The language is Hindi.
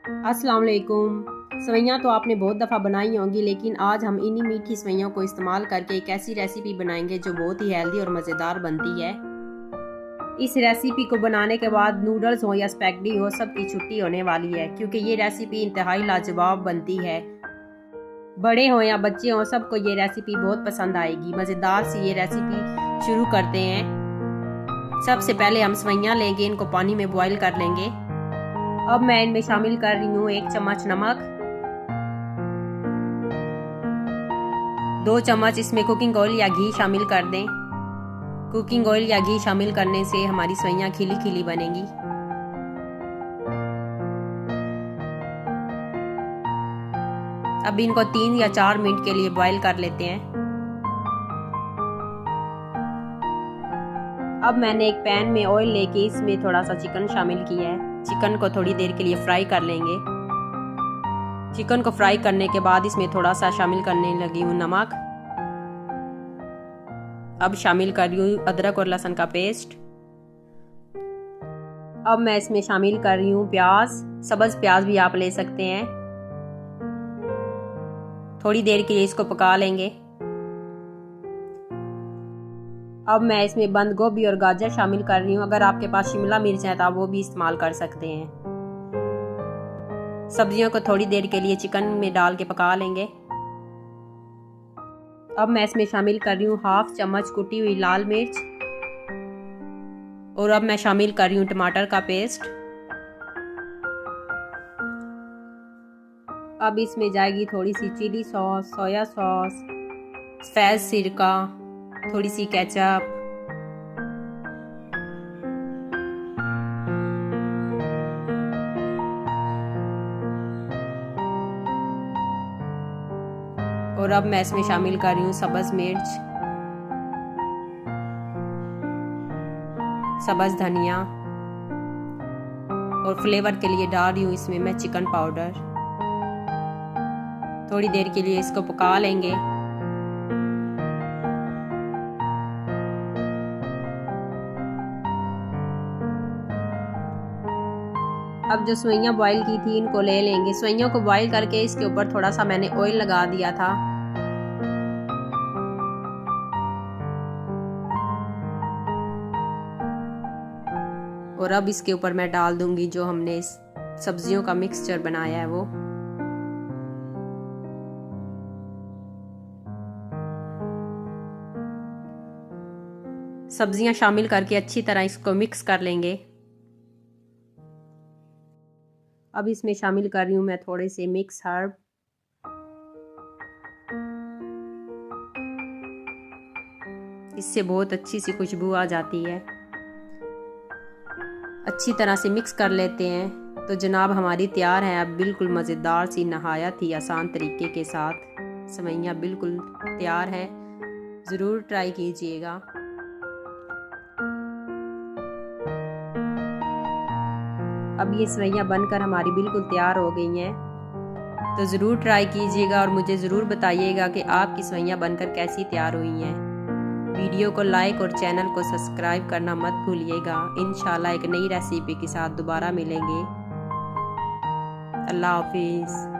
अस्सलाम वालेकुम। सवैयाँ तो आपने बहुत दफ़ा बनाई होंगी, लेकिन आज हम इन्हीं मीठी सवैयों को इस्तेमाल करके एक ऐसी रेसिपी बनाएंगे जो बहुत ही हेल्दी और मज़ेदार बनती है। इस रेसिपी को बनाने के बाद नूडल्स हो या स्पैगेटी हो, सबकी छुट्टी होने वाली है, क्योंकि ये रेसिपी इंतहाई लाजवाब बनती है। बड़े हों या बच्चे हों, सबको ये रेसिपी बहुत पसंद आएगी। मज़ेदार सी ये रेसिपी शुरू करते हैं। सबसे पहले हम सवैयाँ लेंगे, इनको पानी में बॉईल कर लेंगे। अब मैं इनमें शामिल कर रही हूँ 1 चम्मच नमक, 2 चम्मच इसमें कुकिंग ऑयल या घी शामिल कर दें। कुकिंग ऑयल या घी शामिल करने से हमारी सवैयाँ खिली खिली बनेंगी। अब इनको 3 या 4 मिनट के लिए बॉईल कर लेते हैं। अब मैंने एक पैन में ऑयल लेके इसमें थोड़ा सा चिकन शामिल किया है। चिकन को थोड़ी देर के लिए फ्राई कर लेंगे। चिकन को फ्राई करने के बाद इसमें थोड़ा सा शामिल करने लगी हूँ नमक। अब शामिल कर रही हूँ अदरक और लहसुन का पेस्ट। अब मैं इसमें शामिल कर रही हूँ प्याज, सब्ज़ प्याज भी आप ले सकते हैं। थोड़ी देर के लिए इसको पका लेंगे। अब मैं इसमें बंद गोभी और गाजर शामिल कर रही हूँ। अगर आपके पास शिमला मिर्च है तो आप वो भी इस्तेमाल कर सकते हैं। सब्जियों को थोड़ी देर के लिए चिकन में डाल के पका लेंगे। अब मैं इसमें शामिल कर रही हूँ 1/2 चम्मच कुटी हुई लाल मिर्च, और अब मैं शामिल कर रही हूँ टमाटर का पेस्ट। अब इसमें जाएगी थोड़ी सी चिली सॉस, सोया सॉस, सफ़ेद सिरका, थोड़ी सी केचप, और अब मैं इसमें शामिल कर रही हूँ सब्ज़ मिर्च, सब्ज़ धनिया, और फ्लेवर के लिए डाल रही हूँ इसमें मैं चिकन पाउडर। थोड़ी देर के लिए इसको पका लेंगे। अब जो सवैयाँ बॉईल की थी इनको ले लेंगे। सवैयों को बॉईल करके इसके ऊपर थोड़ा सा मैंने ऑयल लगा दिया था। और अब इसके ऊपर मैं डाल दूंगी जो हमने सब्जियों का मिक्सचर बनाया है वो। सब्जियां शामिल करके अच्छी तरह इसको मिक्स कर लेंगे। अब इसमें शामिल कर रही हूँ मैं थोड़े से मिक्स हर्ब, इससे बहुत अच्छी सी खुशबू आ जाती है। अच्छी तरह से मिक्स कर लेते हैं। तो जनाब हमारी तैयार है अब बिल्कुल मज़ेदार सी नहायत ही आसान तरीके के साथ सवैयाँ बिल्कुल तैयार है। ज़रूर ट्राई कीजिएगा। अब ये सवैयाँ बनकर हमारी बिल्कुल तैयार हो गई हैं। तो ज़रूर ट्राई कीजिएगा और मुझे ज़रूर बताइएगा कि आपकी सवैयाँ बनकर कैसी तैयार हुई हैं। वीडियो को लाइक और चैनल को सब्सक्राइब करना मत भूलिएगा। इंशाल्लाह एक नई रेसिपी के साथ दोबारा मिलेंगे। अल्लाह हाफिज़।